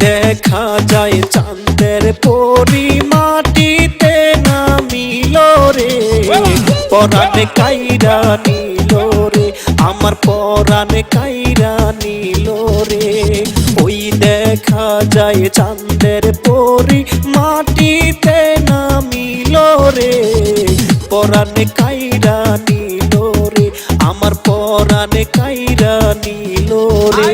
দেখা যায় চাঁদের পরি মাটিতে নামিল রে, পরাণে কাইরা নিল রে, আমার পরাণে কাইরা নিল রে। ওই দেখা যায় চাঁদের পরি মাটিতে নামিল রে, পরাণে কাইরা নিল রে, আমার পরাণে কাইরা নিল রে।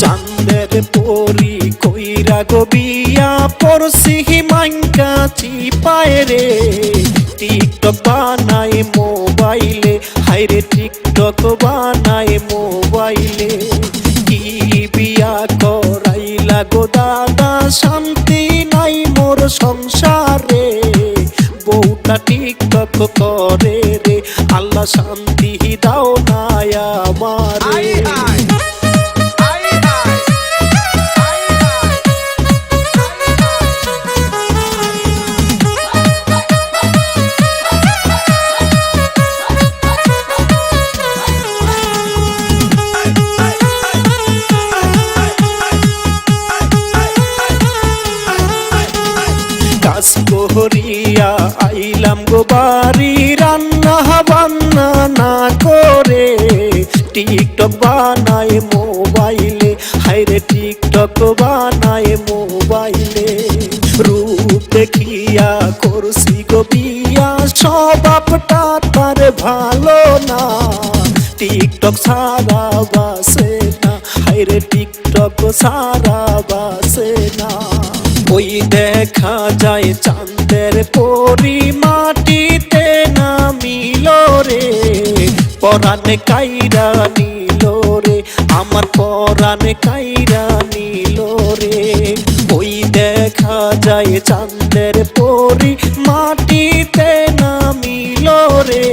চাঁদের পরি কইরা গবিয়া পরশি মাঙ্কা চিপায় রে, টিকটক বানায় মোবাইলে, হাইরে টিকটক বানায় মোবাইলে। কি বিয়া করাইলা গো দাদা, শান্তি নাই মোর সংসারে, বউটা টিকটক করে রে, আল্লাহ শান্তি দাও না আমারে। কাজ করিয়া আইলাম গো বাড়ি, রান্না বান্না না করে, টিকটক বানায় মোবাইলে, হাইরে টিকটক বানায় মোবাইলে। রূপ দেখিয়া করছি গো বিয়া, স্বভাবটা তার ভালো না, টিকটক সারা বাসে না, হাইরে টিকটক সারা বাসে না। ওই দেখা যায় চাঁদের পরি মাটিতে নামিল রে, পরাণে কাইরা নিল রে, আমার পরাণে কাইরা নিল রে। ওই দেখা যায় চাঁদের পরি মাটিতে নামিল রে,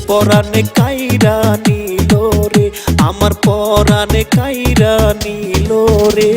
পরাণে কাইরা নিল রে, আমার পরাণে কাইরা নিল রে।